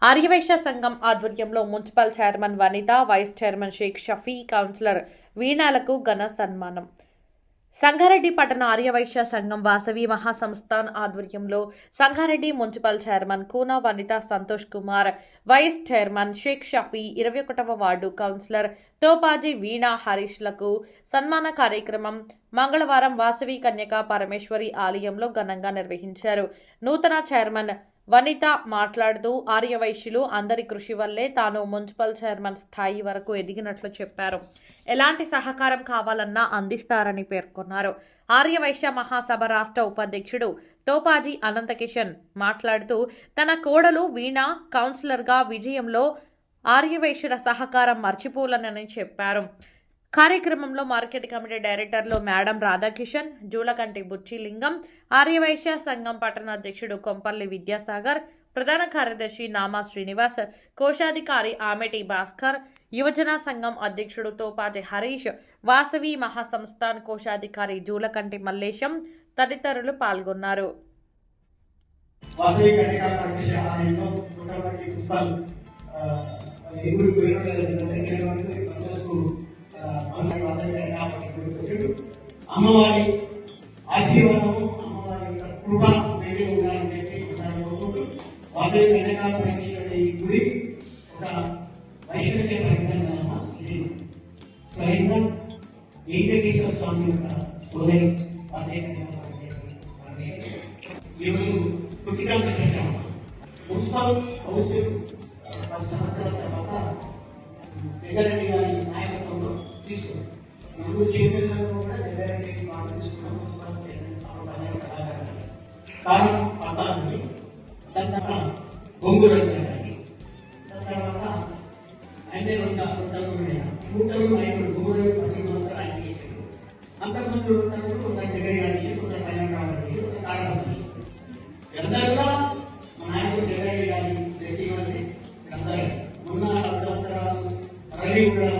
ఆర్యవైశ్య సంఘం ఆధ్వర్యంలో municipal chairman Vanitha, vice chairman Sheikh Shafi, councillor వీణాలకు ఘన సన్మానం. సంగారెడ్డి పట్టణ ఆర్యవైశ్య సంఘం వాసవి మహాసంస్థాన్ ఆధ్వర్యంలో Sangareddy municipal chairman Koona Vanitha Santosh Kumar, vice chairman Sheikh Shafi, 21వ వార్డు కౌన్సిలర్ తోపాజీ వీణా హరీష్లకు సన్మాన కార్యక్రమం మంగళవారం వాసవి కన్యకా పరమేశ్వరి ఆలయంలో ఘనంగా నిర్వహించారు. నూతన చైర్మన్ వనిత మాట్లాడుతూ ఆర్యవైశ్యులు అందరి కృషి వల్లే తాను మున్సిపల్ చైర్మన్ స్థాయి వరకు ఎదిగినట్లు చెప్పారు. ఎలాంటి సహకారం కావాలన్నా అందిస్తారని పేర్కొన్నారు. ఆర్యవైశ్య మహాసభ రాష్ట్ర ఉపాధ్యక్షుడు తోపాజీ అనంతకిషన్ మాట్లాడుతూ తన కోడలు వీణ కౌన్సిలర్గా విజయంలో ఆర్యవైశ్యుల సహకారం మర్చిపోలేనని చెప్పారు. కార్యక్రమంలో మార్కెట్ కమిటీ డైరెక్టర్లు మేడం రాధాకిషన్, జూలకంటి బుచ్చిలింగం, ఆర్యవైశ్య సంఘం పట్టణ అధ్యక్షుడు కొంపల్లి విద్యాసాగర్, ప్రధాన కార్యదర్శి నామా శ్రీనివాస్, కోశాధికారి ఆమెటి భాస్కర్, యువజన సంఘం అధ్యక్షుడు తోపాజి హరీష్, వాసవి మహాసంస్థాన్ కోశాధికారి జూలకంటి మల్లేశం తదితరులు పాల్గొన్నారు. అమ్మవారి ఆశీర్వాదము, అమ్మవారి కృప వేడి ఉండాలని చెప్పి వాసవి కన్యకా పరమేశ్వరి గుడి ఒక వైష్ణవిక పరిజ్ఞానం. ఇది స్వయంగా వెంకటేశ్వర స్వామి యొక్క సోదరి వాసవి కన్యకా పరమేశ్వరి ఈరోజు కృతికా నక్షత్రం మున్సిపల్ హౌస్ 10 సంవత్సరాల తర్వాత జగ్గారెడ్డి గారి నాయకత్వంలో తీసుకున్నాం. ఇప్పుడు చైర్మన్ కూడా జగ్గారెడ్డి బాగా తీసుకున్నాం. కారణం పద్మాన్ని, దాని తర్వాత బొంగురు దాని తర్వాత అన్ని నూటలు నాయకుడు బొంగురు 10 సంవత్సరాలు ఆయన చేశాడు. అంతకుముందు ఒకసారి జగన్ గారి ఒకసారి పైన రావాలి ఒకసారి కారణం అందరూ కూడా మా నాయకుడు జగన్ గారి చేసేవాళ్ళని అందరూ ఉన్న 10 సంవత్సరాలు రవి కూడా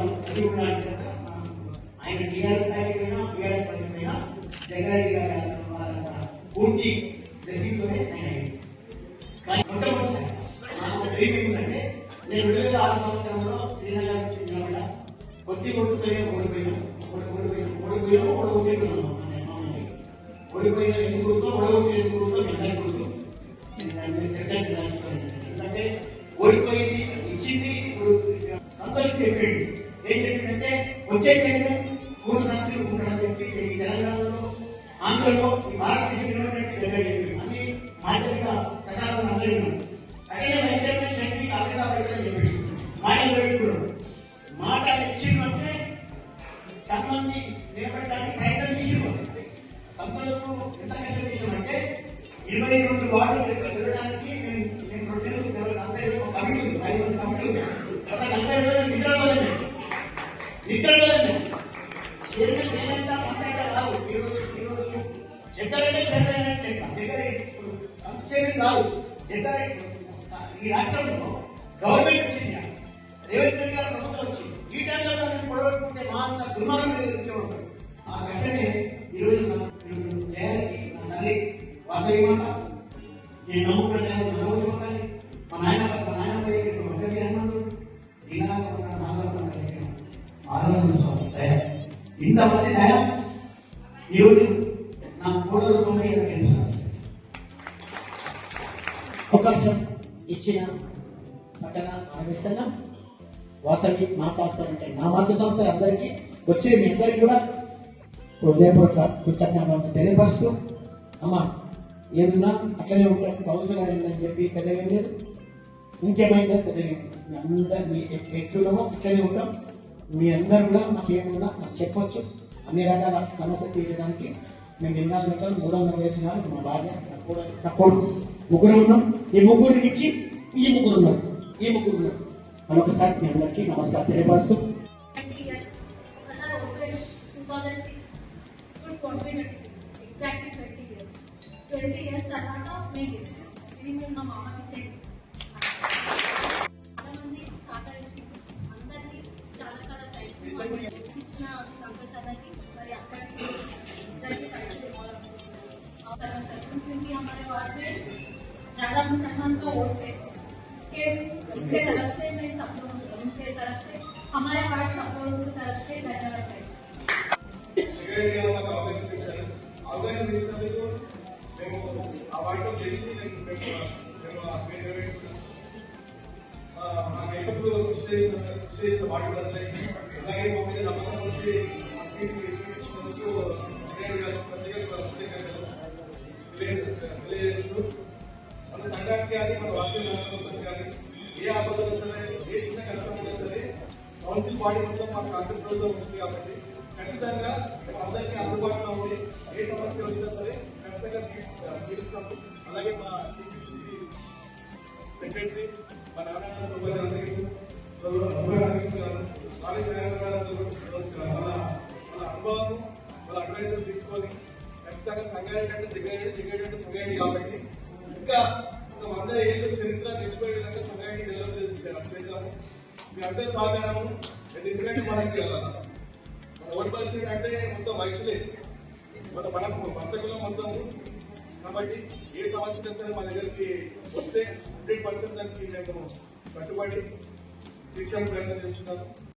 ఆయన టీఆర్ఎస్ పార్టీ పైన టీఆర్ఎస్ పార్టీ పైన జగన్ గారి పూర్తి బ్లెస్సింగ్తోనే ఆయన ఏంటంటే నేను 2006 సంవత్సరంలో శ్రీనగర్ నిలబడ్డా. కొద్ది కొట్టుతోనే ఓడిపోయినా ఎందుకు అందరి కొడుతూ ఎందుకంటే ఓడిపోయింది ఇచ్చింది. ఇప్పుడు సంతోషం చెప్పాడు. ఏం చెప్పిందంటే వచ్చే చైర్మన్ పూర్ణ సంస్థలు ఉంటాడని చెప్పి ఈ తెలంగాణలో, ఆంధ్రలో, ఈ భారతదేశంలో జగన్ చెప్పాడు. అన్ని మాధ్యమిక ప్రసాదం అందరూ అట్లనే వైస్ చైర్మన్ శక్తి అభిసాబ్ చెప్పాడు. మాటలు పెట్టుకున్నాడు. మాట ఇచ్చిందంటే చాలా మంది నిలబెట్టడానికి ప్రయత్నం చేసి సంతోషం ఎంత కష్టం చేసామంటే 22 వార్డులు తిరగడానికి నేను 40 కమిటీ 5 మంది కమిటీ అసలు 40 రోజులు నిద్రలోనే చైర్మన్ నేనంతా సంతగా రాదు. ఈరోజు జగ్గారెడ్డి చైర్మన్ అంటే జగ్గారెడ్డి చైర్మన్ కాదు. జగ్గారెడ్డి ఈ రాష్ట్రంలో గవర్నమెంట్ వచ్చింది, రేవంత్ రెడ్డి గారి ప్రభుత్వం వచ్చింది. ఈ టైంలో పొడగొట్టుకుంటే మా అంత దుర్మార్గం ఉంటారు. ఆ కష్టమే ఈరోజు జయానికి నా తల్లి వాసవి మాట నేను నమ్ముకున్న నమ్మకాలి మా నాయన ఆనంద స్వామి దయ, ఇంతమంది దయ ఈరోజు నా కోడల రూపంలో అవకాశం ఇచ్చిన పట్టణ ఆరోగ్య సంఘం వాసవి మా సంస్థ అంటే నా మాతృ సంస్థ అందరికీ వచ్చే మీ అందరికీ కూడా హృదయపూర్వక కృతజ్ఞతలు తెలియపరుస్తూ, అమ్మ ఏదన్నా అట్లనే ఉంటాం. కౌన్సిలర్ అయిందని చెప్పి పెద్దగా ఏం లేదు, ఇంకేమైందో పెద్దగా అందరు మీ ఎట్లున్నామో అట్లనే ఉంటాం. మీ అందరూ కూడా మాకేమున్నా మాకు చెప్పొచ్చు. అన్ని రకాల సమస్య తీర్చడానికి మేము 2 గంటలు 300 నాలుగు మా భార్య నా కొడుకు ముగ్గురు ఉన్నాం. ఈ ముగ్గురికి ఇచ్చి ఈ ముగ్గురు ఉన్నారు. మరొకసారి మీ అందరికీ నమస్కారం తెలియపరుస్తూ 20 years తర్వాత మేము గెలిచాం. ఇది మేము మా మామకి చాలా మంది సహకరించారు. అందరినీ చాలా థ్యాంక్స్ ఇచ్చిన సంతోషానికి మరి అక్కడికి हमारे वार्ड में ज़्यादा मुसलमान का वोट है। के उसके तरफ से मैं सब लोगों को उनके तरफ से हमारे पार्ट सब लोगों की तरफ से धन्यवाद है। అవకాశం ఇచ్చినందుకు మేము ఆ వాటిలో గెలిచి మా గెలుపుకు కృషి చేసిన వాటి వస్తాయి. అలాగే మా మీద నమ్మకం వచ్చి మా సీట్ ఇచ్చినందుకు తెలియజేస్తూ మన సంఘానికి కానీ మన వాసవి సంస్థలకు కానీ ఏ ఆపదలు సరే ఏ చిన్న కష్టం ఉన్నా సరే కౌన్సిల్ బాడీ మొత్తం మా కాంగ్రెస్ ప్రభుత్వం వచ్చింది కాబట్టి ఖచ్చితంగా అందరికీ అందుబాటులో ఉండి ఏ సమస్య వచ్చినా సరే ఖచ్చితంగా తీరుస్తాము. అలాగే మా టీపీసీసీ సెక్రటరీ మా నాన్న అధ్యక్షుడు గారు మన అనుభవం మన అడ్వైజర్స్ తీసుకొని ఖచ్చితంగా సంగారెడ్డి అంటే జిగారెడ్డి అంటే సంగారెడ్డి కాబట్టి ఇంకా 100 ఏళ్ళ చరిత్ర నేర్చుకునే విధంగా సంగారెడ్డి డెవలప్ చేద్దాము. మీ అందరి సహకారం ఎందుకంటే మనకి ఓట్ పర్సెంట్ అంటే మొత్తం వయసులే మన వర్తకులు మొత్తం. కాబట్టి ఏ సమస్య సరే మా దగ్గరికి వస్తే 100% దానికి మేము కట్టుబడి తీర్చడానికి ప్రయత్నం చేస్తున్నాము.